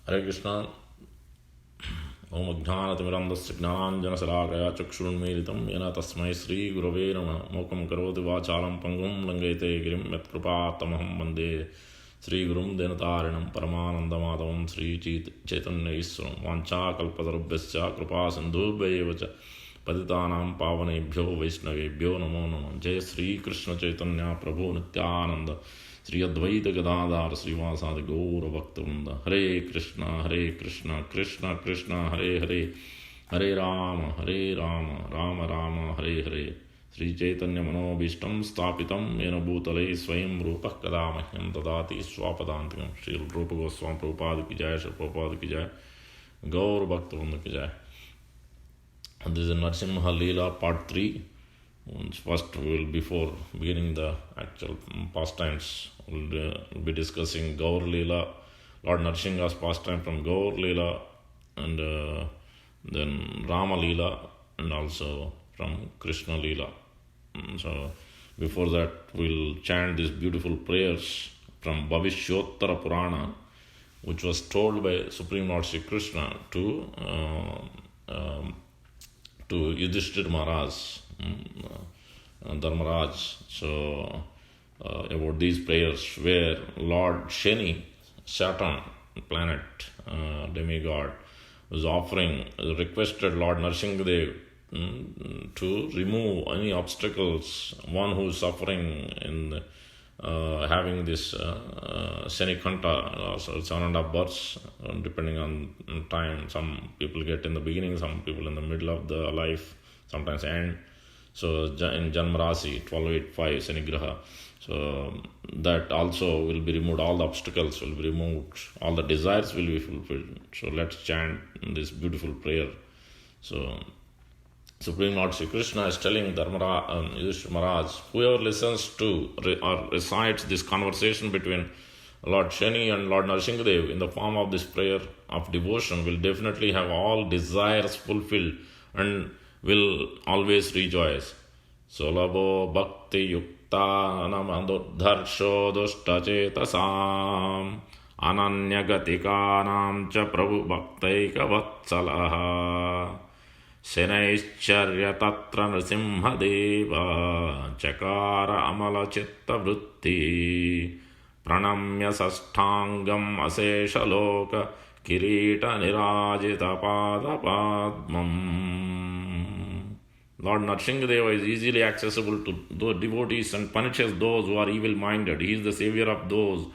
Hare Krishna. Om Ajnanatimirandasya Gnananjanasaragaya Chakshurunmilitam Yena Tasmai Sri Gurave Namaha Mokam Karoti Vachalam Pangum Langete Girim Yat Kripatamaham Vande Sri Gurum Denatarinam Paramanandamadavam Sri Chaitanya Iswaram Vancha Kalpatarubhyascha Kripa Sindhubhyayevacha Patitanam Pavanebhyo Vaishnavebhyo Namo Namah. Jai Sri Krishna Chaitanya Prabhu Nityananda Sri Advaita Gadadhar Srivasadi Gaura Bhaktivinoda. Hare Krishna, Krishna Krishna, Hare Hare, Hare Rama, Rama Rama, Hare Hare. Sri Chaitanya Manobhishtam Stapitam Yena Bhutale Swayam Rupah Kadamahyam Dadati Swapadantikam. Sri Rupa Goswami Prabhupada ki jai, Sri Prabhupada ki jai, Gaura Bhaktivinoda ki jai. And this is Narasimha Lila part 3. First, before beginning the actual pastimes, we'll be discussing Gaura Lila, Lord Narasimha's pastime from Gaura Lila, and then Rama Lila, and also from Krishna Lila. So, before that, we'll chant these beautiful prayers from Bhavishottara Purana, which was told by Supreme Lord Sri Krishna to Yudhishthira Maharaj, Dharmaraj. So, about these prayers, where Lord Shani, Saturn planet, demigod, was requested Lord Narasimha to remove any obstacles. One who is suffering in having this Shanikanta, so it's Ananda births, depending on time. Some people get in the beginning, some people in the middle of the life, sometimes end. So in Janmarasi, 1285 Shanigraha. So that also will be removed, all the obstacles will be removed, all the desires will be fulfilled. So let's chant this beautiful prayer. So Supreme Lord Sri Krishna is telling Yudhishthira Maharaj, whoever listens to or recites this conversation between Lord Shani and Lord Narasimha in the form of this prayer of devotion will definitely have all desires fulfilled and will always rejoice. Sulabho bhakti yukta namandudharsho dushtachetasam ananyagatikanam cha prabhu bhaktaika vatsalaha Shanaishcharya tatra Narasimha deva chakara amala chitta vritti pranamya sasthangam asesha loka kirita nirajita pada padmam. Lord Narasimha is easily accessible to those devotees and punishes those who are evil-minded. He is the savior of those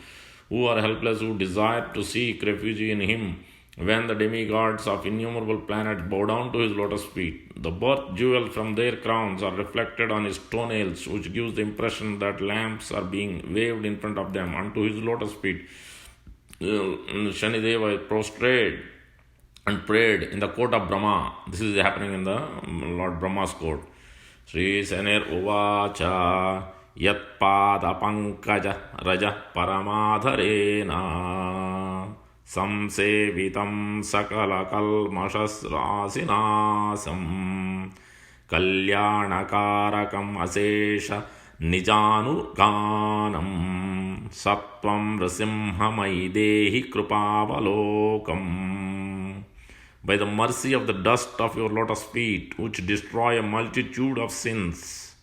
who are helpless, who desire to seek refuge in him. When the demigods of innumerable planets bow down to his lotus feet, the birth jewels from their crowns are reflected on his toenails, which gives the impression that lamps are being waved in front of them unto his lotus feet. Shanideva is prostrate and prayed in the court of Brahma. This is happening in the Lord Brahma's court. Sri Sanir Uvacha Yat Pada Pankaja Raja Paramadharena Samsevitam Sakala Kalmashasrasinasam Kalyanakarakam Asesha Nijanuganam Sattvam Rasimha Maidehi Krupavalokam. By the mercy of the dust of your lotus feet, which destroy a multitude of sins,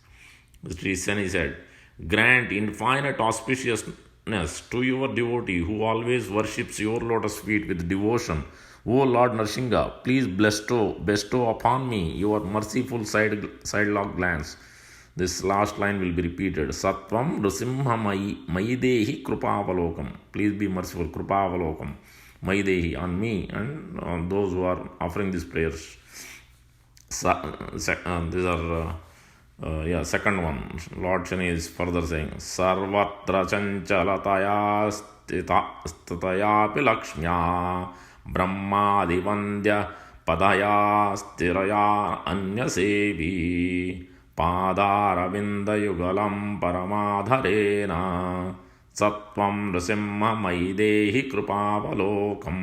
Sri Sani said, grant infinite auspiciousness to your devotee who always worships your lotus feet with devotion. O Lord Narasimha, please bestow upon me your merciful sidelong glance. This last line will be repeated. Sattvam Narasimha Maidehi Krupavalokam. Please be merciful. Krupavalokam. Maidehi, on me and on those who are offering these prayers. These are second one. Lord Shani is further saying, Sarvatra chanchalataya stitayapi lakshmya brahmadivandya padaya stiraya anyasevi padaravinda paramadharena Sattvam Narasimha Maidehi Krupavalokam.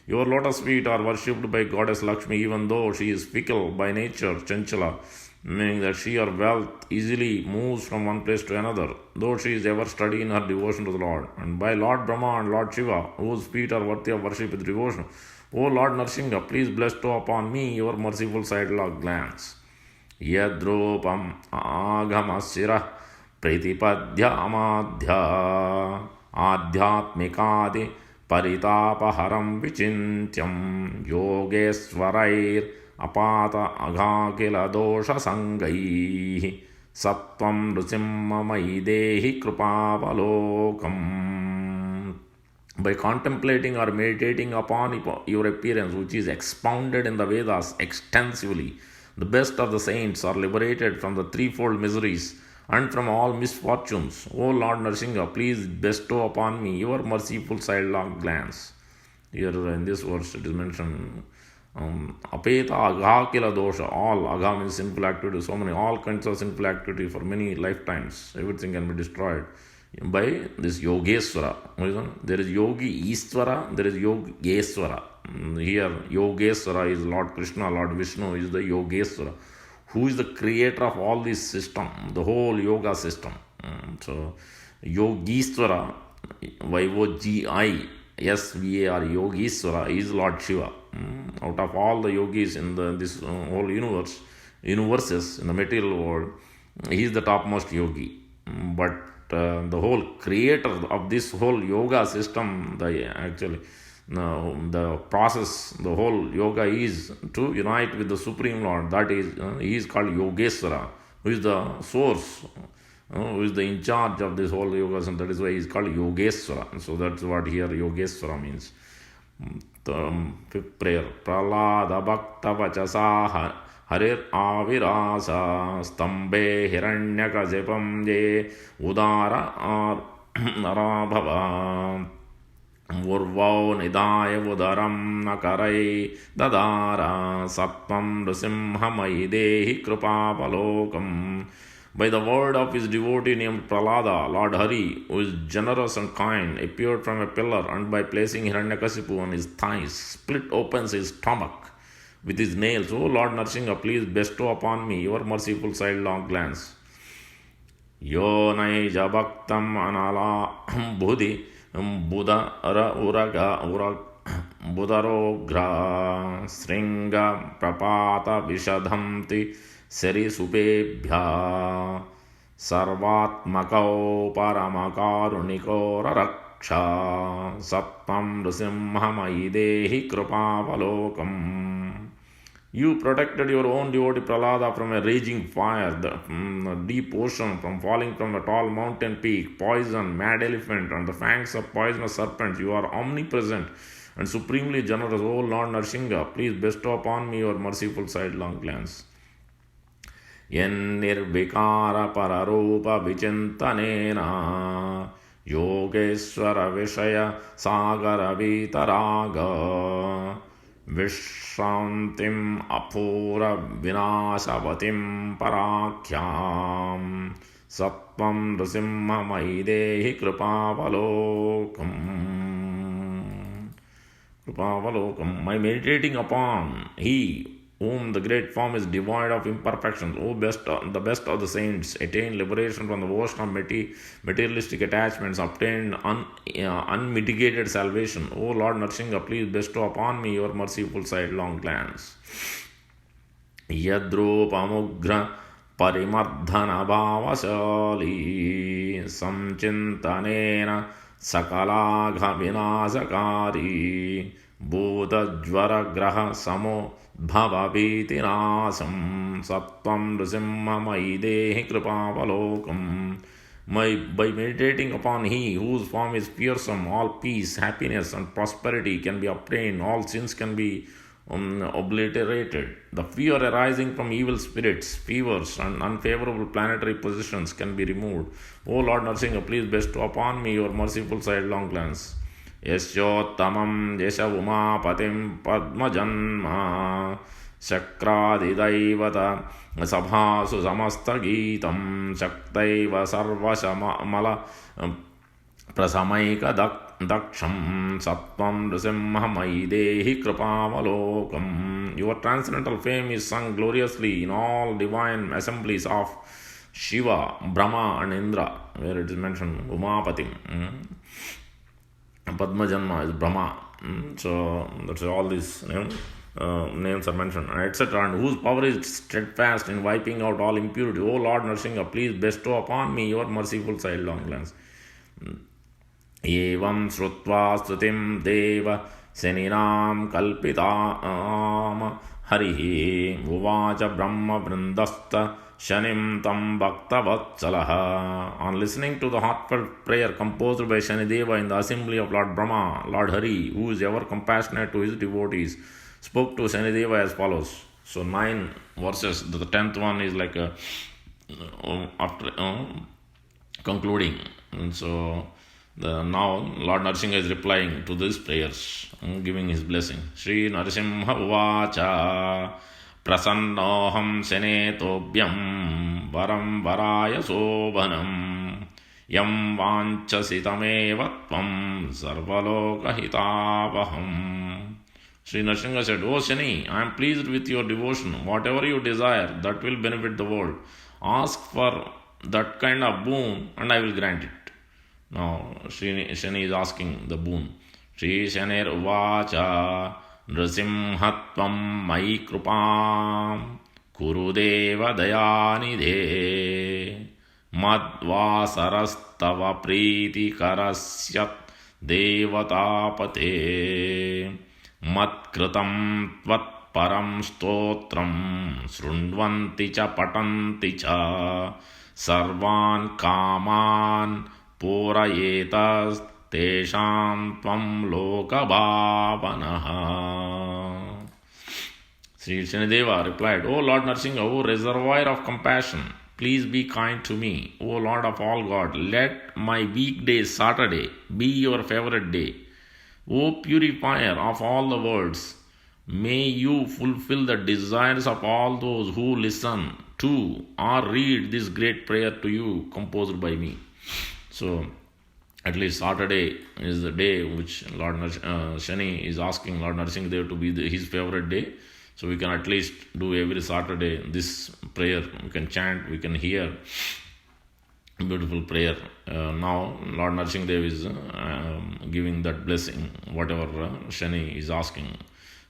Your lotus feet are worshipped by Goddess Lakshmi, even though she is fickle by nature, Chanchala. meaning that she or wealth easily moves from one place to another, though she is ever steady in her devotion to the Lord. And by Lord Brahma and Lord Shiva, whose feet are worthy of worship with devotion, O Lord Narasimha, please bestow upon me your merciful sidelong glance. Yadrupam agamasira pritipadya amadhya adhyatmikadi paritapaharam vichintyam yogeswarair apata aghakila dosha sangai sattvam nrusimhamai dehi kripavalokam. By contemplating or meditating upon your appearance, which is expounded in the Vedas extensively, the best of the saints are liberated from the threefold miseries and from all misfortunes. O Lord Narasimha, please bestow upon me your merciful sidelong glance. Here in this verse it is mentioned apeta agha kila dosha, all agha means sinful activity, so many, all kinds of sinful activity for many lifetimes, everything can be destroyed by this Yogeswara. There is Yogi Iswara, there is Yogeswara. Here Yogeswara is Lord Krishna, Lord Vishnu is the Yogeswara, who is the creator of all this system, the whole yoga system. So Yogiswara, YOGISVAR, Yogiswara is Lord Shiva. Out of all the yogis in this whole universes in the material world, he is the topmost yogi. But the whole creator of this whole yoga system, the process, the whole yoga is to unite with the Supreme Lord. That is, he is called Yogeswara, who is the source, who is the in charge of this whole yoga, and that is why he is called Yogeswara. So that's what here Yogeswara means. Fifth prayer. Pralada bhakta vachasa harir avirasa stambe hiranyakasipam je udara narabhava urvau nidaya udaram nakarai dadara sattvam nrusimhamai dehi kripapalokam. By the word of his devotee named Pralada, Lord Hari, who is generous and kind, appeared from a pillar, and by placing Hiranyakasipu on his thighs, split open his stomach with his nails. O Lord Narasimha, please bestow upon me your merciful sidelong glance. Yo naija bhaktam anala buddhi budara uraga budarogra sringa prapata vishadhamti Sarisupebhya Sarvatmakau Paramakaruniko Raraksha Sattvam Nrusimhamai Dehi Kripavalokam. You protected your own devotee Pralada from a raging fire, the deep ocean, from falling from a tall mountain peak, poison, mad elephant, and the fangs of poisonous serpents. You are omnipresent and supremely generous. O Lord Narasimha, please bestow upon me your merciful sidelong glance. Yennirvikara pararupa vichintanena Yogeshwara Vishaya Sagara Vitaraga Vishrantim Apura Vinashavatim Parakhyam Sattvam Nrusimhamai Dehi Kripavalokam. My meditating upon He whom the great form is devoid of imperfections, the best of the saints, attain liberation from the worst of materialistic attachments, obtain unmitigated salvation. O Lord Narasimha, please bestow upon me your merciful sidelong glance. Yadrupamugra parimardhana bhavasali samchintanena sakalagha vinasakari Bodhajvara graha samo bhavavitinasam sattvam nrusimhamai dehi kripavalokam. By meditating upon He whose form is fearsome, all peace, happiness and prosperity can be obtained, all sins can be obliterated. The fear arising from evil spirits, fevers and unfavorable planetary positions can be removed. O Lord Narasimha, please bestow upon me your merciful sidelong glance. Yashottamam yasha umapatim padmajanma shakradidaivata sabhasu samastagitam shaktaiva sarvashamala prasamaika daksham sattvam nrisimha mai dehi kripavalokam. Your transcendental fame is sung gloriously in all divine assemblies of Shiva, Brahma and Indra, where it is mentioned Umapatim. Padmajanma is Brahma. So that's all these names are mentioned, etc. And whose power is steadfast in wiping out all impurity. O Lord Narasimha, please bestow upon me your merciful sidelong glance. Evam srutva stutim deva seninam kalpitam harihi uvacha brahma vrindasta shanim tam bhaktavatsalaha. On listening to the heartfelt prayer composed by Shanideva in the assembly of Lord Brahma, Lord Hari, who is ever compassionate to his devotees, spoke to Shanideva as follows. So 9 verses. The 10th one is like after concluding. And so now Lord Narasimha is replying to these prayers, giving his blessing. Shri Narasimha uvacha prasannoham senetobhyam varam varaya sobhanam yam vanchasitameva tvam sarvaloka hitavaham. Sri Narasimha said, O Shani, I am pleased with your devotion. Whatever you desire, that will benefit the world. Ask for that kind of boon and I will grant it. Now, Shani is asking the boon. Shri Shanir uvacha nrasimhatvam mai krupam kurudeva dayanidhe madvasarastava priti karasyat devatapate matkritam tvat param stotram srundvanti cha patanti cha sarvan kaman purayetas tesham tvam lokabhavanaha. Sri Shanideva replied, O Lord Narasimha, O reservoir of compassion, please be kind to me. O Lord of all God, let my weekday Saturday be your favorite day. O purifier of all the worlds, may you fulfill the desires of all those who listen to or read this great prayer to you composed by me. So, at least Saturday is the day which Lord Shani is asking Lord Narasimha Dev to be his favorite day. So we can at least do every Saturday this prayer. We can chant, we can hear beautiful prayer. Now Lord Narasimha Dev is giving that blessing, whatever Shani is asking.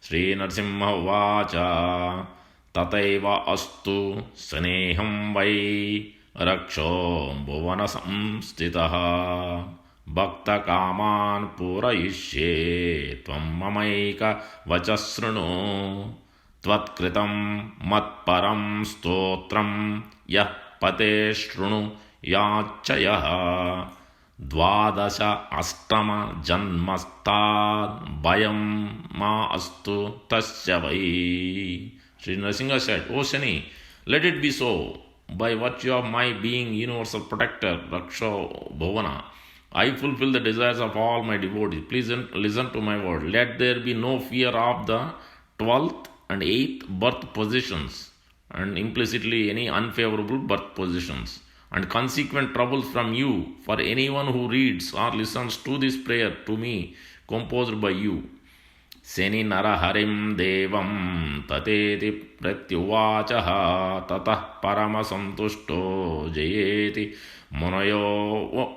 Sri Narasimha vacha tataiva astu saneham vai raksho bhuvana samstitaha bhakta kaman purayishye tvam mamaika vachasrunu tvatkritam matparam stotram yah pate shrunu yachayah dvadasha astama janmastad bhayam ma astu tasya vai. Sri Narasimha said, O Shani, let it be so. By virtue of my being universal protector, Raksha Bhavana, I fulfill the desires of all my devotees. Please listen to my word. Let there be no fear of the 12th and 8th birth positions, and implicitly any unfavorable birth positions, and consequent troubles from you for anyone who reads or listens to this prayer to me composed by you. Seni naraharim devam tateti pratyuvachaha tatah paramasantushto jayeti munayo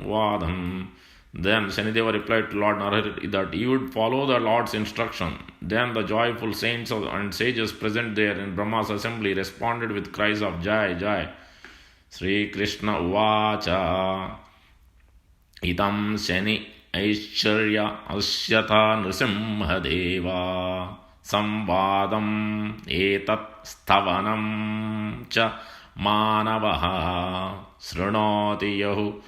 vadam. Then Shanideva replied to Lord Narahari that he would follow the Lord's instruction. Then the joyful saints and sages present there in Brahma's assembly responded with cries of Jai Jai. Sri Krishna uvacha idam Shani Aishwarya asyata nrisimhadeva samvadam etat stavanam cha manavaha srunoti yahu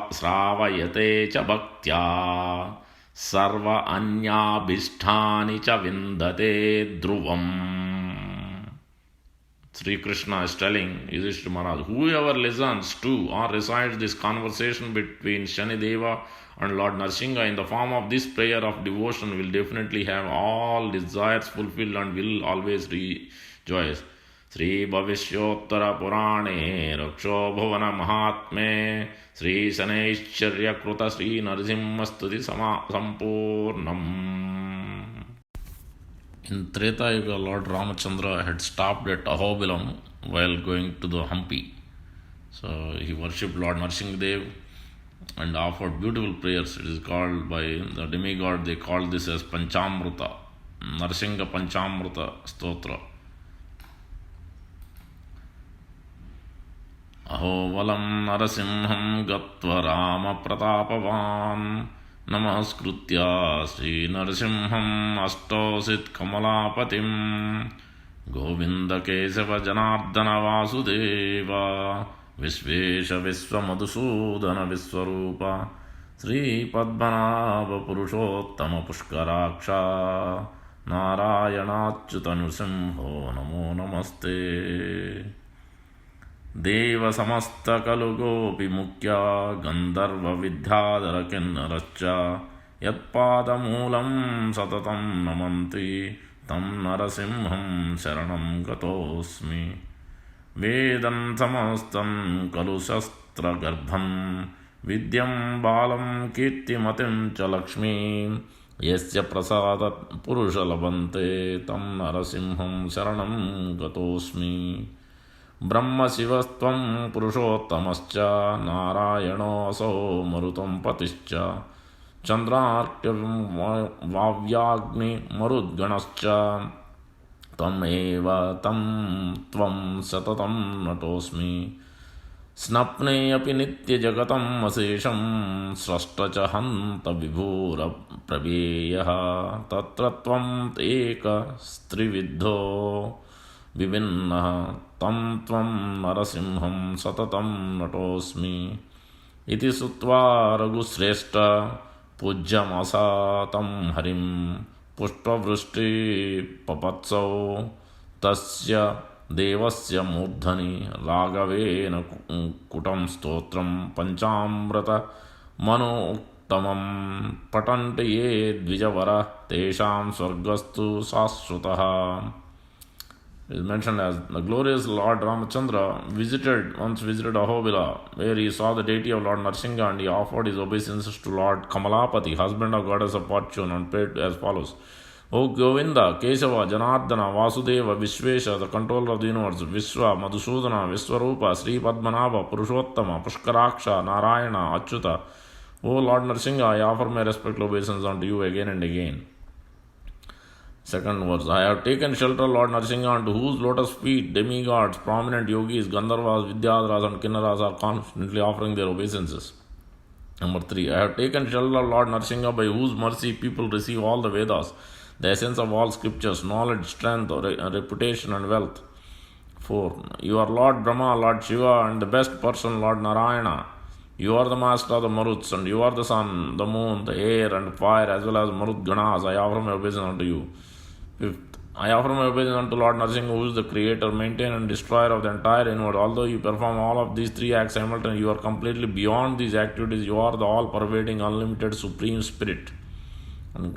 sravayate cha bhaktya sarva anyabhisthani cha vindate dhruvam. Sri Krishna is telling Yudhishthira Maharaj, whoever listens to or recites this conversation between Shanideva and Lord Narasimha in the form of this prayer of devotion will definitely have all desires fulfilled and will always rejoice. Sri Bhavisyottara Purane Raksho Bhuvana Mahatme Sri Sanaishcharya Kruta Sri Narasimha Stuti Sampurnam. In Treta Yuga, Lord Ramachandra had stopped at Ahobilam while going to the Hampi. So he worshipped Lord Narasimha and offered beautiful prayers. It is called by the demigod, they called this as Panchamruta, Narasimha Panchamruta Stotra. Ahovalam Narasimham Gatva Rama Pratapavan Namaskritya Sri Narasimham Astosit Kamalapatim Govinda Kesava Janardana Vasudeva Vishvesha Vishwamadusudana Vishwarupa Sri Padmanabha Purushottama Pushkaraksha Narayanachuta Nrsimho Namo Namaste. Deva Samasta Kalugopi Mukya Gandharva Vidyadhara Kinnaraccha Yatpada Moolam Satatam Namanti Tam Narasimham Sharanam Gatosmi. Vedam Samastam Kalu Shastra Garbham Vidyam Balam Kirtimatim Cha Lakshmi Yasya Prasadat Purusha Labante Tam Narasimham Sharanam Gatosmi. Brahma Shivastvam Purushottamascha Narayano Aso Marutam Patischa Chandrarkya Vavyagni Marudganascha Tam Eva Tam Tvam Satatam Natosmi. Snapne api nitya jagatam asesham srashtacha hanta vibhura praveyaha tatratvam eka strividho vivinnaha tam tvam narasimham satatam natosmi. Iti sutva raghusreshta pujyamasa tam harim pushpavrushti papatsau tasya devasya murdhani ragavena kutam stotram panchamrata manoktamam patanti ye dvijavara tesham swargastu sasrutaha. It is mentioned as the glorious Lord Ramachandra once visited Ahobila, where he saw the deity of Lord Narasimha, and he offered his obeisances to Lord Kamalapati, husband of goddess of fortune, and prayed as follows: O Govinda, Kesava, Janardana, Vasudeva, Vishvesha, the controller of the universe, Vishwa, Madhusudana, Vishwarupa, Sri Padmanabha, Purushottama, Pushkaraksha, Narayana, Achyuta. O Lord Narasimha, I offer my respectful obeisance unto you again and again. Second verse: I have taken shelter, Lord Narasimha, unto whose lotus feet demigods, prominent yogis, Gandharvas, Vidyadharas, and Kinnaras are constantly offering their obeisances. Number 3: I have taken shelter, Lord Narasimha, by whose mercy people receive all the Vedas, the essence of all scriptures, knowledge, strength, reputation, and wealth. 4: You are Lord Brahma, Lord Shiva, and the best person, Lord Narayana. You are the master of the Maruts, and you are the sun, the moon, the air, and fire, as well as Marut Ganas. I offer my obeisance unto you. 5th: I offer my obeisance unto Lord Narasimha, who is the creator, maintainer, and destroyer of the entire universe. Although you perform all of these 3 acts simultaneously, you are completely beyond these activities. You are the all-pervading, unlimited, supreme spirit. And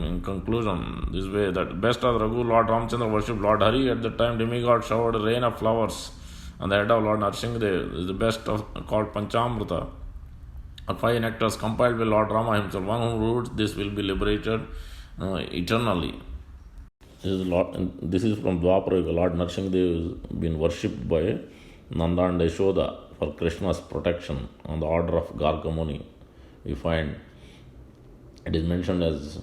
in conclusion, this way, that best of Raghu, Lord Ramachandra worshipped Lord Hari. At the time, demigod showered a rain of flowers on the head of Lord Narasimha. Is the best of called Panchamrita, or 5 nectars compiled by Lord Rama himself. One who rules this will be liberated eternally. This is from Dwapara Yuga. Lord Narasimha has been worshipped by Nanda and Yashoda for Krishna's protection on the order of Gargamuni. We find it is mentioned as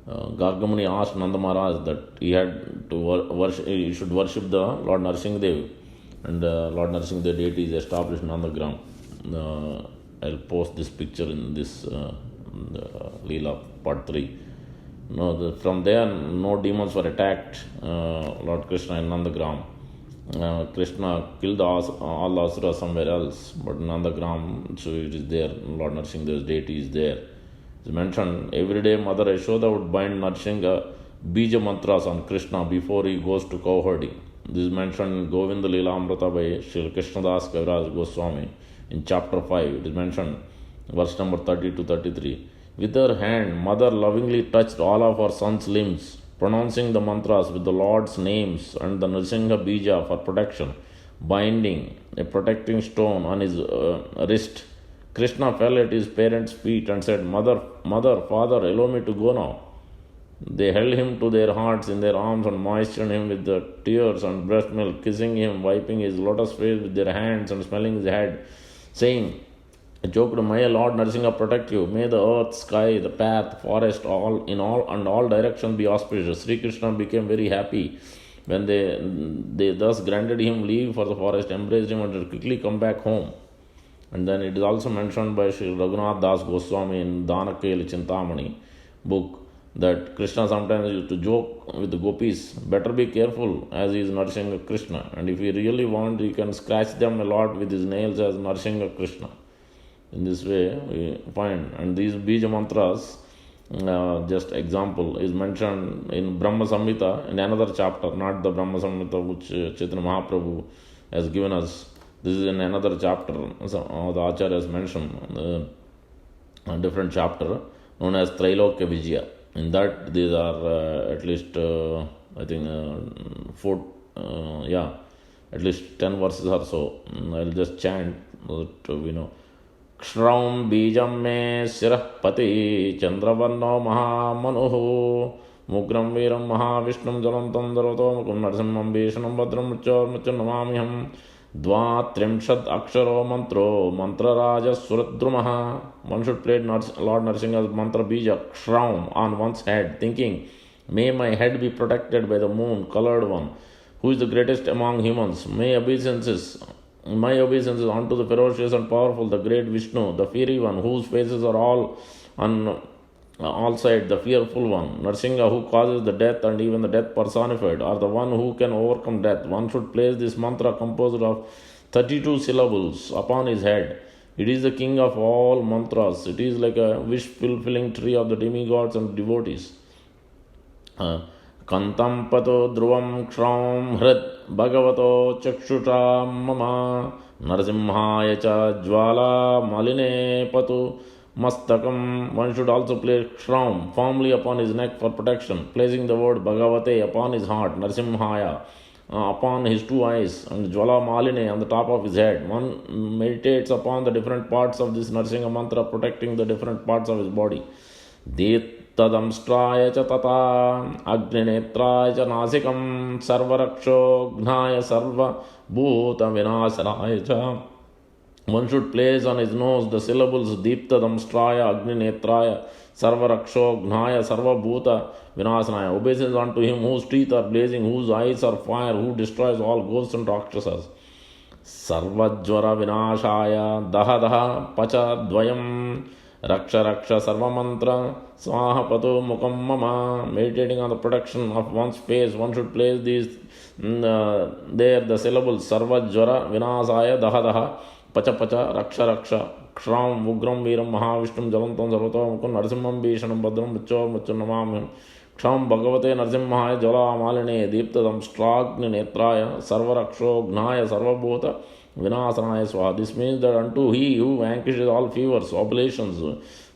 Gargamuni asked Nanda Maharaj that he had to he should worship the Lord Narasimha, and Lord Narasimha deity is established in Nandagram. I'll post this picture in this Lila part 3. From there, no demons were attacked Lord Krishna in Nandagram. Krishna killed all the asuras somewhere else, but Nandagram, so it is there. Lord Narasimha's deity is there. It's mentioned every day Mother Yashoda would bind Narasimha Bija mantras on Krishna before he goes to cow herding. This is mentioned in Govinda Lila Amrita by Sri Krishnadas Kaviraj Goswami in chapter 5. It is mentioned, verse number 30 to 33. With her hand, Mother lovingly touched all of her son's limbs pronouncing the mantras with the Lord's names and the Narasimha Bija for protection, binding a protecting stone on his wrist. Krishna fell at his parents' feet and said, Mother, Mother, Father, allow me to go now. They held him to their hearts in their arms and moistened him with the tears and breast milk, kissing him, wiping his lotus face with their hands and smelling his head, saying, Joked, May Lord Narasimha protect you. May the earth, sky, the path, forest, all directions be auspicious. Sri Krishna became very happy when they thus granted him leave for the forest, embraced him, and quickly come back home. And then it is also mentioned by Sri Raghunath Das Goswami in Danakeli Chintamani book that Krishna sometimes used to joke with the gopis, better be careful as he is Narasimha Krishna. And if you really want, you can scratch them a lot with his nails as Narasimha Krishna. In this way, we find. And these Bija mantras, just example, is mentioned in Brahma Samhita in another chapter, not the Brahma Samhita which Chaitanya Mahaprabhu has given us. This is in another chapter, the Acharya has mentioned, a different chapter known as Trailokya Vijaya. In that, these are at least, I think, at least 10 verses or so. I'll just chant that we know. Kshraum bijam me sirah pati chandravanno mahamanoho mugram viram mahavishnam jalantam daroto mukum narasimham bhishanam badram muchor namamiham Dvatrimshad Aksharo Mantro Mantra Raja Suradrumaha. One should play Lord Narasimha's mantra bija Kshraum on one's head, thinking, May my head be protected by the moon, colored one, who is the greatest among humans. My obeisances unto the ferocious and powerful, the great Vishnu, the fiery one, whose faces are all on all sides, the fearful one. Narasimha, who causes the death and even the death personified, are the one who can overcome death. One should place this mantra composed of 32 syllables upon his head. It is the king of all mantras. It is like a wish-fulfilling tree of the demigods and devotees. Kantam pato dhruvam kshram hrid bhagavato chakshusha mama narasimhaya cha jvala maline patu Mastakam. One should also place Kshraum firmly upon his neck for protection, placing the word Bhagavate upon his heart, Narasimhaya upon his two eyes, and Jvala Maline on the top of his head. One meditates upon the different parts of this Narasimha mantra, protecting the different parts of his body. Tadamstraya cha tata agninetraya cha nasikam sarvaraksho gnaya sarva bhuta vinasaraya cha. One should place on his nose the syllables Deepta Damstraya Agni Netraya Sarvaraksho Gnaya Sarvabhuta Vinasanaya. Obeisance unto him whose teeth are blazing, whose eyes are fire, who destroys all ghosts and rakshasas. Sarvajvara Vinashaya Daha Daha Pacha Dvayam Raksha Raksha Sarva Mantra Swaha Pato Mukam Mama. Meditating on the protection of one's face, one should place these there the syllables Sarvajvara Vinasaya Daha Daha Pacha Pacha Raksha Raksha Kshram Ugram Viram Mahavishtum Jalantam Sarvato Mukun Narasimham Bhishanam Badram Muchor Namamim Ksham Bhagavate Narasimhaya Jala Maline Deeptadam Stragni Netraya Sarvaraksho Gnaya Sarvabhuta Vinasanaya Swaha. This means that unto he who vanquishes all fevers, oblations,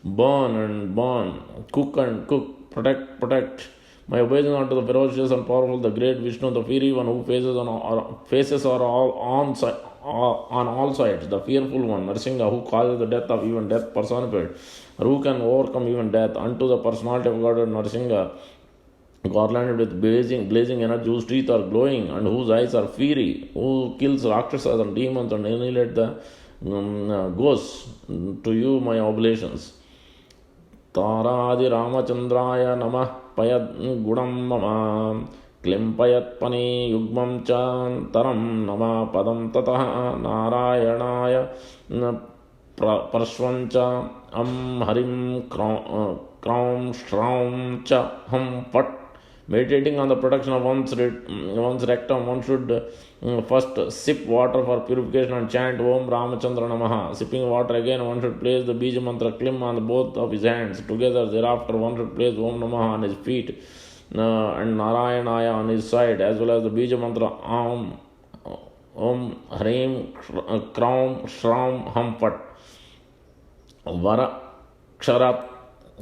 burn and burn, cook and cook, protect. My obeisance unto the ferocious and powerful, the great Vishnu, the fiery one who faces are all on all sides, the fearful one, Narasimha, who causes the death of even death personified, or who can overcome even death, unto the personality of God Narasimha, garlanded with blazing energy, whose teeth are glowing and whose eyes are fiery, who kills rakshasas and demons and annihilate the ghosts. To you my oblations. Taradi Ramachandraya Namah Payad Gudam Mama Klimpayat Pani Yugmam Chan Taram Nama Padam Tataha Narayanaya Parshvancha Am Harim Kraum Shraum Cha Hum Pat. Meditating on the protection of one's rectum, one should first sip water for purification and chant Om Ramachandra Namaha. Sipping water again, one should place the Bija mantra Klim on both of his hands together. Thereafter, one should place Om Namaha on his feet and Narayanaya on his side, as well as the Bija mantra Om Harim Kraum Shraum Hum Pat. Vara Ksharat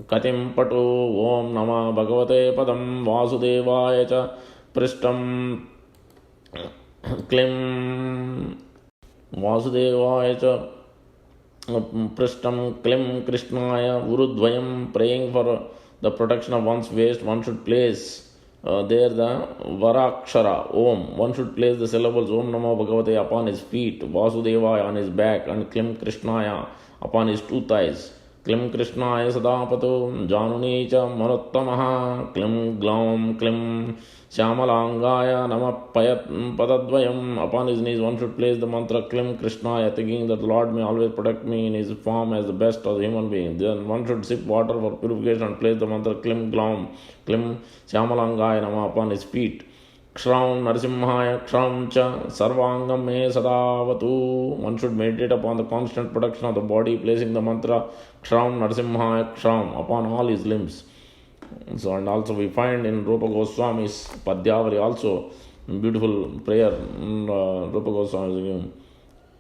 Katim Patu Om Nama Bhagavate Padam Vasudevaya Cha Prishtam Klim Vasudevaya Cha Prishtam Klim Krishnaya Urudvayam. Praying for the protection of one's waist, one should place there the Varakshara Om. One should place the syllables Om Namo Bhagavate upon his feet, Vasudevaya on his back, and Klim Krishnaya upon his two thighs. Klim Krishnaya Sadapato Januni Cha Manuttamaha. Klim Glaum Klim Shyamalangaya Nama Payat Padadvayam. Upon his knees one should place the mantra Klim Krishnaya, thinking that the Lord may always protect me in his form as the best of the human being. Then one should sip water for purification and place the mantra Klim Glaum Klim Shyamalangaya Nama upon his feet. Kshram Narasimhaya Kshram Cha Sarvangam Me Sadavatu. One should meditate upon the constant protection of the body, placing the mantra Kshram Narasimhaya Kshram upon all his limbs. So, and also we find in Rupa Goswami's Padyavali also beautiful prayer. Rupa Goswami is given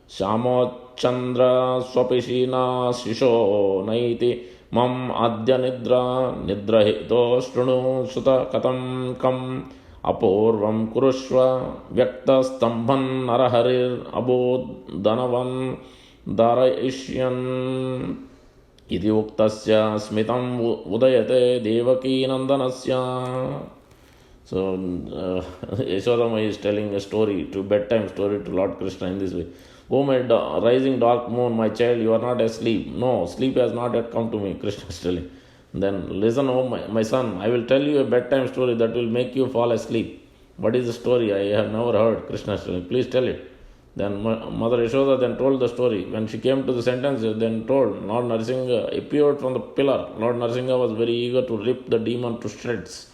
Shamo Chandra Swapishina Shisho Naiti Mam Adya Nidra Nidrahito Shrunu Suta Katam Kam Apurvam Kurushva Vyakta Stambhan Naraharir Abod Danavan Daraishyan Iti Uktasya Smitam Udayate Devaki Nandanasya. So Yashodama is telling a story, to bedtime story to Lord Krishna in this way. O my rising dark moon, my child, you are not asleep. No, sleep has not yet come to me, Krishna is telling. Then listen, O my son, I will tell you a bedtime story that will make you fall asleep. What is the story? I have never heard, Krishna is telling. Please tell it. Then Mother Yashoda then told the story. When she came to the sentence, then told, Lord Narasimha appeared from the pillar. Lord Narasimha was very eager to rip the demon to shreds.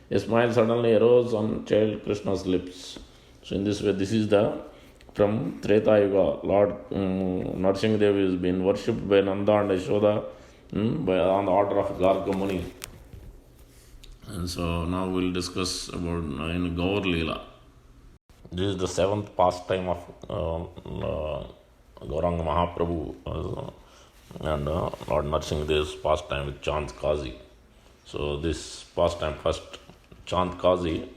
A smile suddenly arose on child Krishna's lips. So in this way, this is the from Treta Yuga. Lord Narasimha Dev is being worshipped by Nanda and Yashoda on the order of Garga Muni. And so now we'll discuss about in Gaura Lila. This is the seventh pastime of Gauranga Mahaprabhu and Lord Narasimha Dev's pastime with Chant Kazi. So this pastime, first Chant Kazi,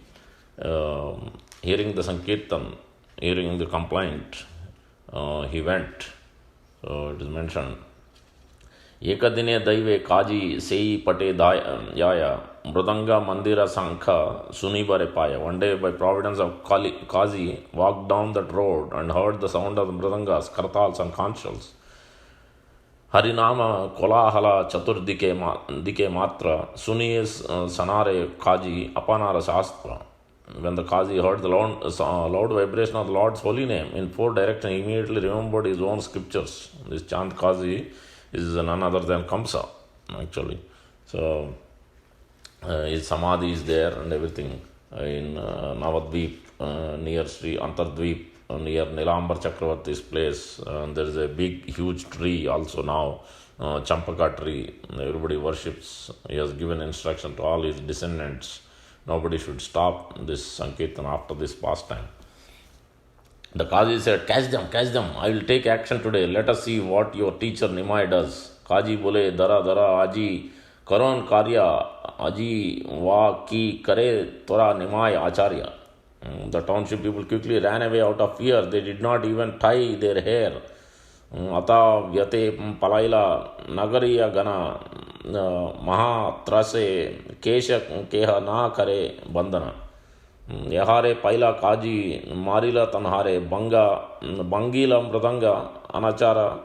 hearing the Sankirtan, hearing the complaint, he went. So it is mentioned. Ekadine Daive Kaji Sei Pate Yaya Mridanga Mandira Sankha Sunibare Paya. One day, by providence of Kazi, walked down that road and heard the sound of the Mridangas, Kartals, and conchs. Harinama Kolahala Chaturdike Matra Sunis Sanare Kaji Apanara Shastra. When the Kazi heard the loud vibration of the Lord's holy name in four directions, he immediately remembered his own scriptures. This Chant Kazi is none other than Kamsa, actually. So his samadhi is there and everything in Navadvip, near Sri Antardvip, near Nilambar Chakravarti's place. There is a big, huge tree also now, Champaka tree. Everybody worships. He has given instruction to all his descendants. Nobody should stop this Sankirtan after this pastime. The Kazi said, catch them, I will take action today. Let us see what your teacher Nimai does. Kaji bole, dara aji, karon karya, aji va ki kare tora Nimai acharya. The township people quickly ran away out of fear. They did not even tie their hair. Ata vyate palaila nagariya gana maha trase kesha keha na kare bandana. Yahare Paila Kaji Marila Tanhare Bangila Mradanga Anachara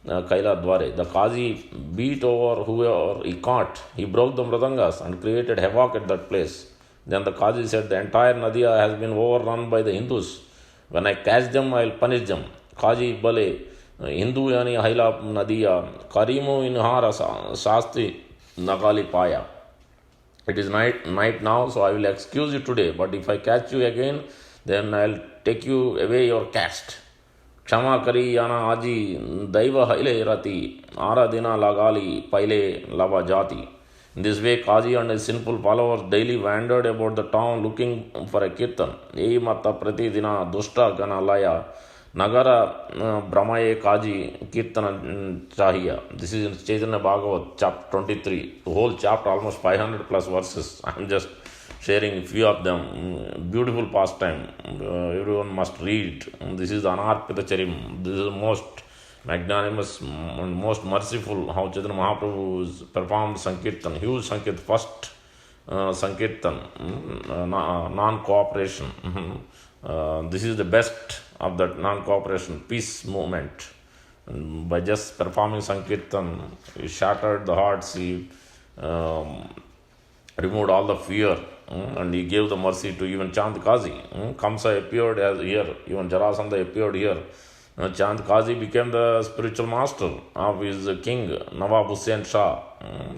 Kaila Dware. The Kazi beat over whoever he caught. He broke the Mradangas and created havoc at that place. Then the Kazi said, the entire Nadia has been overrun by the Hindus. When I catch them, I will punish them. Kaji Bale Hindu Yani Haila Nadia Karimu Inhara Shasti Nagali Paya. It is night now, so I will excuse you today. But if I catch you again, then I will take you away your caste. Kshama kari yana aji daiva haile rati ara dina lagali paile lava jati. In this way, Kaji and his sinful followers daily wandered about the town looking for a kirtan. Ei mata prati dina dushta gana laya Nagara Brahmaye Kaji Kirtana Chahiya. This is in Chaitanya Bhagavat, chapter 23. The whole chapter, almost 500 plus verses. I am just sharing a few of them. Beautiful pastime. Everyone must read. This is the Anarpita Charim. This is the most magnanimous and most merciful how Chaitanya Mahaprabhu has performed Sankirtan. Huge Sankirtan. First Sankirtan. Non-cooperation. This is the best of that non-cooperation, peace movement. And by just performing Sankirtan, he shattered the hearts, he removed all the fear, and he gave the mercy to even Chandkazi. Kamsa appeared as here, even Jarasandha appeared here. Chandkazi became the spiritual master of his king, Nawab Hussain Shah.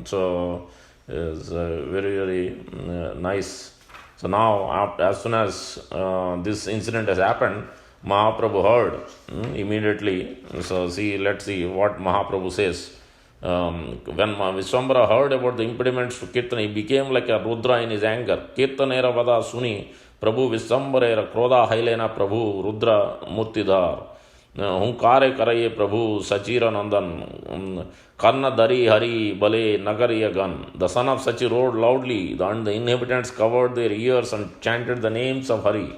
So it's very, very nice. So now, as soon as this incident has happened, Mahaprabhu heard immediately. So let's see what Mahaprabhu says. When Vishwambara heard about the impediments to Kirtan, he became like a Rudra in his anger. Kirtanera vada suni, Prabhu Vishwambarera krodha hailena Prabhu Rudra Murtidhar. Hunkare karaye Prabhu Sachira Nandan. Karna Dari Hari Bale Nagariya Gan. The son of Sachi roared loudly, and the inhabitants covered their ears and chanted the names of Hari.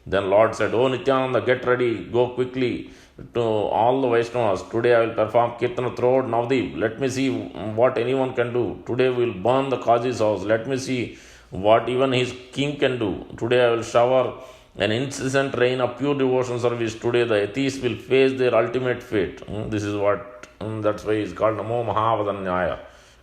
Then Lord said, "O Nityananda, get ready, go quickly to all the Vaishnavas. Today I will perform Kirtana throughout Navdeep. Let me see what anyone can do. Today we will burn the Qazi's house. Let me see what even his king can do. Today I will shower an incessant rain of pure devotion service. Today the atheists will face their ultimate fate." This is what, that's why it's called Namo Mahavadanyaya.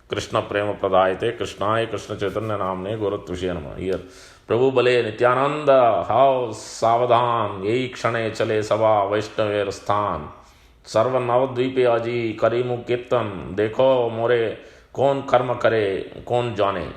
Krishna Prema Pradayate, Krishnaya Krishna Chaitanya Namne Goratvishya Nama. Here, Prabhu Bale Nityananda, how Savadhan, Yei Kshane Chale Sabha Vaishnaver Sthan. Sarva Navadvipe Aji Karimu Kirtan, Dekho More, Kon Karma Kare, Kon Jane.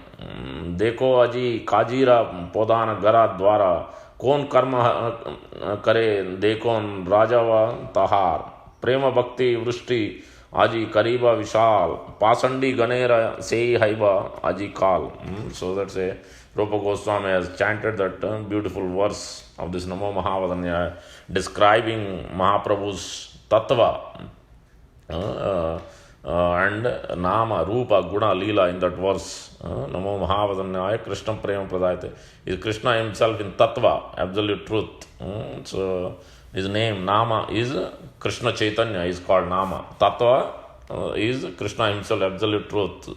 Dekho Aji Kajira Podana Gara Dwara, Kon Karma Kare, Dekon Rajava Tahar. Prema Bhakti Vrishti Aji Kariba Vishal, Pasandi Ganera Sei Haiba Aji Kal. So that's a Rupa Goswami has chanted that beautiful verse of this Namo Mahavadanya, describing Mahaprabhu's Tattva and Nama, Rupa, Guna, Lila in that verse. Namo Mahavadanya, Krishna Prema Pradayate. Is Krishna himself in Tattva, absolute truth. So his name, Nama, is Krishna Chaitanya, is called Nama. Tattva is Krishna himself, absolute truth.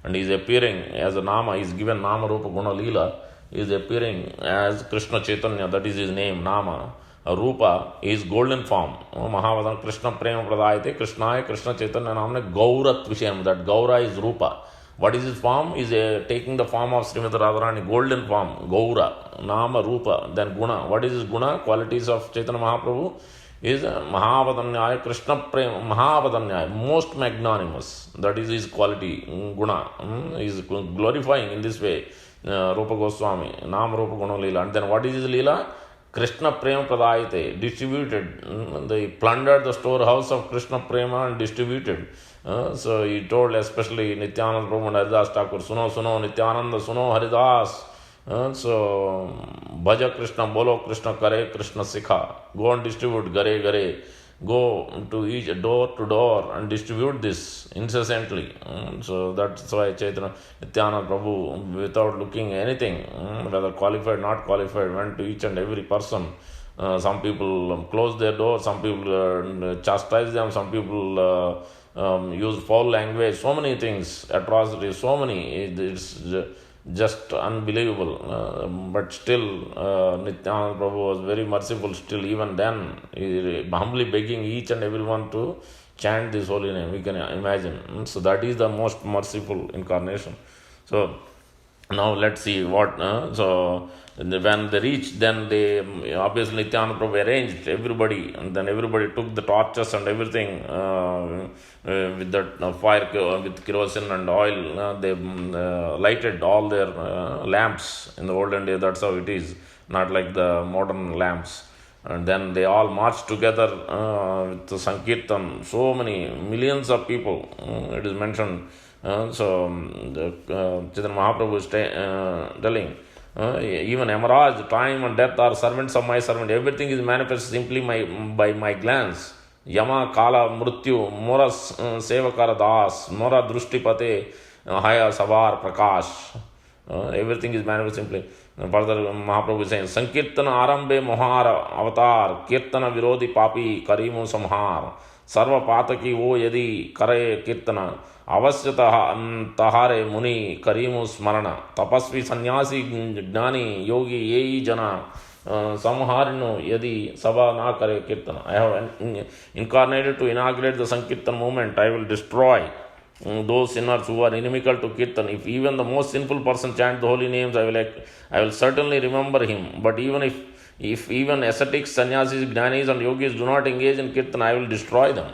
And he is appearing as a Nama, he is given Nama, Rupa, Guna, Lila. He is appearing as Krishna Chaitanya, that is his name, Nama. Rupa is golden form. Mahavadana Krishna Prema Pradayate, Krishnaya Krishna Chaitanya Namne Gaurat Vishayam. That Gaura is Rupa. What is his form? Is taking the form of Srimati Radharani, golden form, Gaura, Nama, Rupa, then Guna. What is his Guna? Qualities of Chaitanya Mahaprabhu is Mahavadanyaya, Krishna Prema, Mahavadanyaya, most magnanimous. That is his quality, Guna. He is glorifying in this way, Rupa Goswami, Nama, Rupa, Guna, Lila. And then what is his Lila? Krishna Prema Pradayate, distributed. They plundered the storehouse of Krishna Prema and distributed. So he told especially Nityananda Prabhu and Haridas Thakur, Suno, Suno, Nityananda, Suno, Haridas. So, Bhaja Krishna, Bolo Krishna, Kare Krishna Sikha. Go and distribute, Gare, Gare. Go to each door to door and distribute this incessantly. So that's why Chaitanya Nityananda Prabhu, without looking anything, whether qualified, not qualified, went to each and every person. Some people close their door, some people chastise them, some people use foul language, so many things, atrocities, so many. It's just unbelievable. But still, Nityananda Prabhu was very merciful still. Even then, humbly begging each and everyone to chant this holy name. We can imagine. So that is the most merciful incarnation. So now let's see what. So when they reached, then they obviously Nityananda Prabhu arranged everybody, and then everybody took the torches and everything with that fire with kerosene and oil. They lighted all their lamps in the olden days. That's how it is, not like the modern lamps. And then they all marched together with the Sankirtan. So many millions of people. It is mentioned. So Chaitanya Mahaprabhu is telling. Even emerald, time and death are servants of my servant. Everything is manifest simply by my glance. Yama, Kala, Mrityu, Mora Sevakara Das, Mora Drushtipate, Haya Savar Prakash. Everything is manifest simply. Further, Mahaprabhu is saying, Sankirtana Arambe Mohara Avatar, Kirtana Virodi Papi, Karimu Samhar, Sarva Pataki Wo Yadi, Kare Kirtana, Avasyata Tahare Muni, Karimu Smarana, Tapasvi Sanyasi Gnani, Yogi Yei Jana, Samharino Yadi, Sabha Na Kare Kirtana. I have incarnated to inaugurate the Sankirtan movement. I will destroy those sinners who are inimical to Kirtan. If even the most sinful person chant the holy names, I will certainly remember him. But even if even ascetics, sannyasis, jnanis and yogis do not engage in Kirtan, I will destroy them.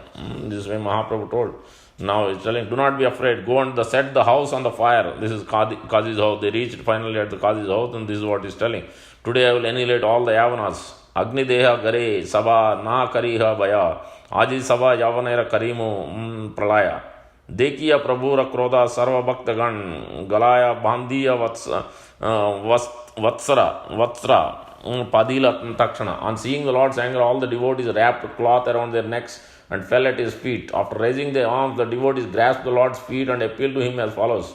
This is way Mahaprabhu told. Now he's telling, do not be afraid. Go and set the house on the fire. This is Qazi's house. They reached finally at the Qazi's house, and this is what he's telling. Today I will annihilate all the Yavanas. Agni deha gare sabha na kariha baya. Aji sabha yavanera karimu pralaya. देखिया प्रभुर क्रोधा सर्वभक्तगण गलाया बांधिया वत्सरा padila takshana. On seeing the Lord's anger, all the devotees wrapped cloth around their necks and fell at his feet. After raising their arms, the devotees grasped the Lord's feet and appealed to him as follows: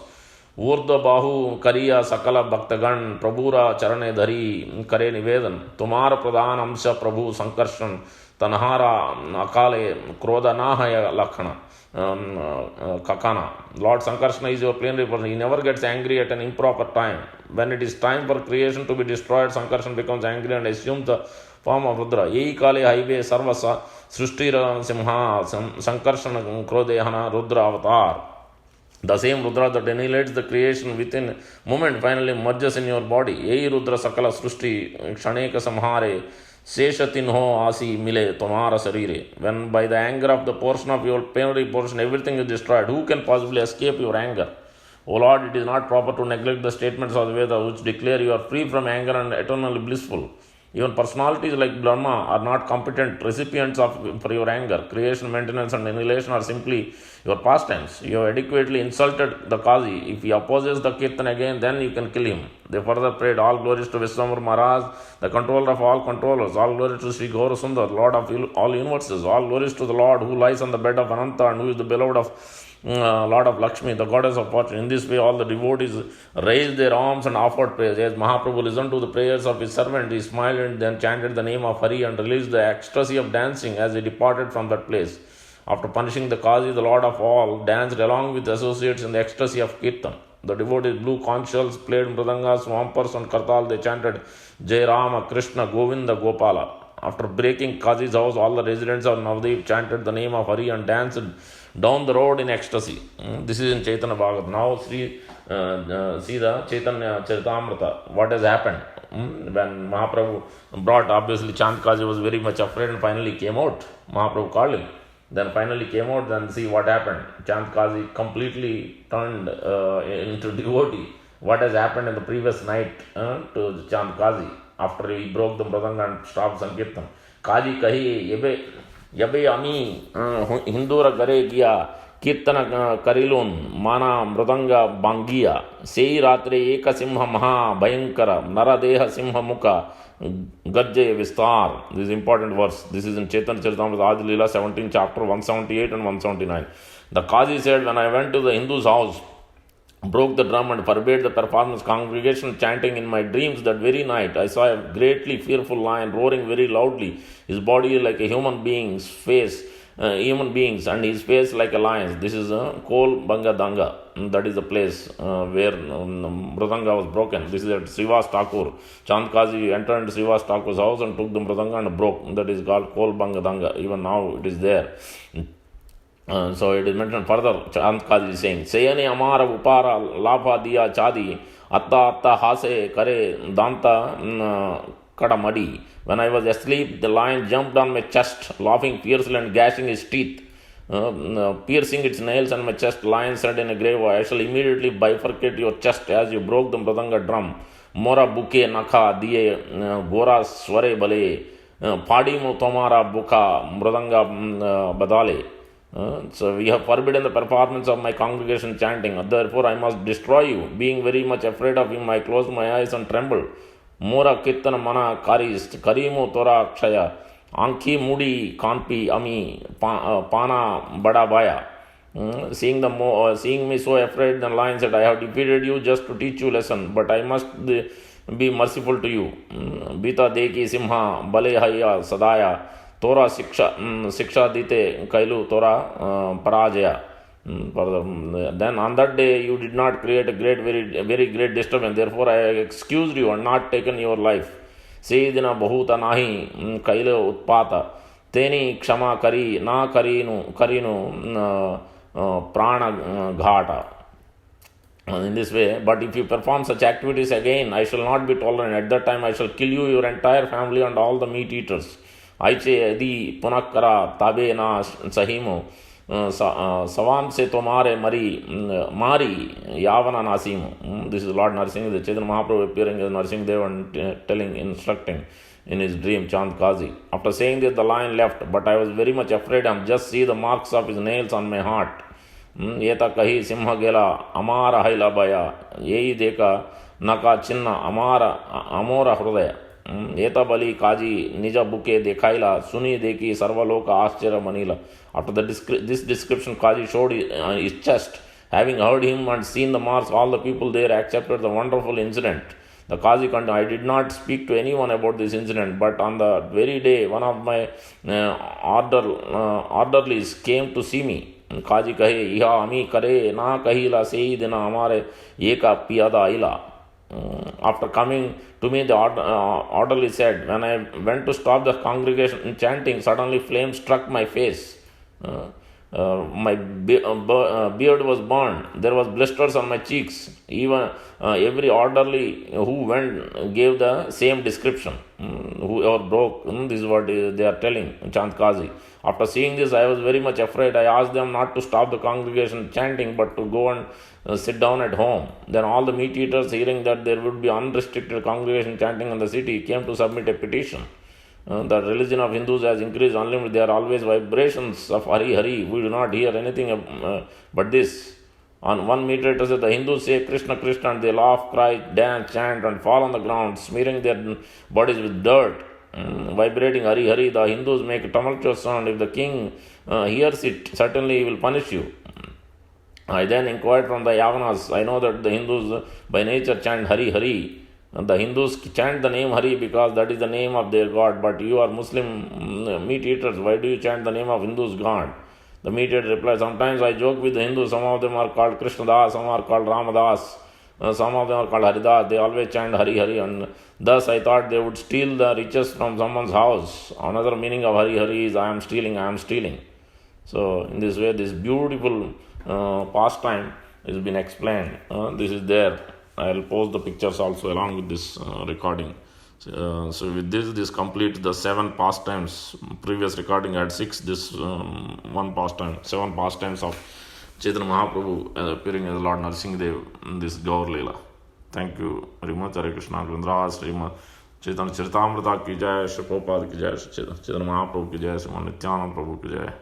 Urdhva bahu kariya sakala bhaktagan prabhura charane dhari kare nivedan tumar pradhan amsha prabhu sankarshan tanhara akale krodha nahaya lakhana. Kakana. Lord Sankarsana is your plenary person. He never gets angry at an improper time. When it is time for creation to be destroyed, Sankarsana becomes angry and assumes the form of Rudra. Yei kale haive sarva srishtira simha Sankarsana krodehana Rudra avatar. The same Rudra that annihilates the creation within moment finally merges in your body. Yei Rudra sakala srushti kshaneka samhare Seshatinho asi mile tomara sarire. When by the anger of the portion of your plenary portion everything is destroyed, who can possibly escape your anger? O Lord, it is not proper to neglect the statements of the Vedas which declare you are free from anger and eternally blissful. Even personalities like Brahma are not competent recipients for your anger. Creation, maintenance and annihilation are simply your pastimes. You have adequately insulted the Qazi. If he opposes the Kirtan again, then you can kill him. They further prayed, all glories to Vishwamar Maharaj, the controller of all controllers. All glories to Sri Gaura Sundar, Lord of all universes. All glories to the Lord who lies on the bed of Ananta and who is the beloved of Lord of Lakshmi, the goddess of fortune. In this way, all the devotees raised their arms and offered praise. As Mahaprabhu listened to the prayers of his servant, he smiled and then chanted the name of Hari and released the ecstasy of dancing as he departed from that place. After punishing the Qazi, the Lord of all danced along with associates in the ecstasy of Kirtan. The devotees blew conch shells, played mridangas, swampers and kartal. They chanted Jai Rama, Krishna, Govinda, Gopala. After breaking Qazi's house, all the residents of Navdeep chanted the name of Hari and danced down the road in ecstasy. This is in Chaitanya Bhagavat. Now see the Chaitanya Charitamrita. What has happened? When Mahaprabhu brought, obviously Chand Qazi was very much afraid and finally came out. Mahaprabhu called him. Then finally came out, then see what happened. Chand Qazi completely turned into devotee. What has happened in the previous night to Chand Qazi after he broke the mridanga and stopped Sankirtan. Qazi kahi yabe ami hindura gare giya kirtana karilun mana mridanga bangiya sei ratre eka simha maha bhayankara naradeha simha mukha Gajje Vistar. This is important verse. This is in Chaitanya Charitamrita, Lila 17, chapter 178 and 179. The Qazi said, when I went to the Hindu's house, broke the drum and forbade the performance, congregation chanting in my dreams that very night, I saw a greatly fearful lion roaring very loudly. His body like a human being's and his face like a lion's. This is Kol Banga Danga. That is the place where Mridanga was broken. This is at Srivas Thakur. Chand Qazi entered into Srivas Thakur's house and took the Mridanga and broke. That is called Kol Banga Danga. Even now it is there. So it is mentioned further. Chand Qazi is saying, Sayane Amara Upara Lapa Diya Chadi Atta Hase Kare Danta Kadamadi. When I was asleep, the lion jumped on my chest, laughing fiercely and gashing his teeth. Piercing its nails on my chest, lion said in a grave voice, I shall immediately bifurcate your chest as you broke the mridanga drum. Mora buke nakha diye gora sware bale padi mu tomara buka mridanga badale. So we have forbidden the performance of my congregation chanting. Therefore, I must destroy you. Being very much afraid of him, I closed my eyes and trembled. Mora kirtana mana karist, karimu tora kshaya, ankhi mudi kanpi ami, pana bada baya. Seeing me so afraid, the lion said, I have defeated you just to teach you lesson, but I must be merciful to you. Bita deki simha bale haya sadaya. Torah Siksha Dite Kailu Torah Parajaya. Then on that day you did not create a very great disturbance. Therefore I excused you and not taken your life. Seedina Bahuta Nahi Kaila Utpata. Teni Kshama Kari Na Karinu Prana Ghata. In this way, but if you perform such activities again, I shall not be tolerant. At that time I shall kill you, your entire family, and all the meat eaters. Aiche yadi punakara tabe na sahimu savam se tomare mari yavana nasimu. This is Lord Narasimha, the Chaitanya Mahaprabhu appearing as Narasimha Dev and instructing in his dream Chand Kazi. After saying this, the lion left, but I was very much afraid. Just see the marks of his nails on my heart. Yeta kahi simha gela amara haila baya. Yehi deka naka chinna amora hrudaya. Eta bali kaji nija buke dekhaila suni deki sarvaloka ascharya manila. After this description, Kaji showed his chest. Having heard him and seen the marks, all the people there accepted the wonderful incident. The Kazi continued, I did not speak to anyone about this incident, but on the very day, one of my orderlies came to see me. Kaji kahe, iha ami kare na kahila sei dina amare eka piyada ila. After coming to me, the orderly said, when I went to stop the congregation chanting, suddenly flames struck my face. My beard was burned. There was blisters on my cheeks. Even every orderly who went gave the same description. Whoever broke, this is what they are telling Chand Kazi. After seeing this, I was very much afraid. I asked them not to stop the congregation chanting, but to go and sit down at home. Then all the meat eaters, hearing that there would be unrestricted congregation chanting in the city, came to submit a petition. The religion of Hindus has increased unlimited. There are always vibrations of Hari Hari. We do not hear anything but this. On one meter, says the Hindus say Krishna Krishna, and they laugh, cry, dance, chant, and fall on the ground, smearing their bodies with dirt, vibrating Hari Hari. The Hindus make a tumultuous sound. If the king hears it, certainly he will punish you. I then inquired from the Yavanas. I know that the Hindus by nature chant Hari Hari. The Hindus chant the name Hari because that is the name of their God. But you are Muslim meat eaters. Why do you chant the name of Hindus' God? The meat eater replied, sometimes I joke with the Hindus. Some of them are called Krishna Das, some are called Rama Das, some of them are called Haridas. They always chant Hari Hari. And thus I thought they would steal the riches from someone's house. Another meaning of Hari Hari is I am stealing. So in this way, this beautiful pastime has been explained. This is there. I will post the pictures also along with this recording. So with this completes the 7 pastimes. Previous recording had 6. This one pastime, 7 pastimes of Chaitanya Mahaprabhu appearing as Lord Narasimha Dev in this Gaura Lila. Thank you very much. Hare Krishna. Srimad Chaitanya Charitamrita ki jai, Shri Prabhupada ki jai, Chaitanya Mahaprabhu ki jai, Srimad Nityananda Prabhu ki jai.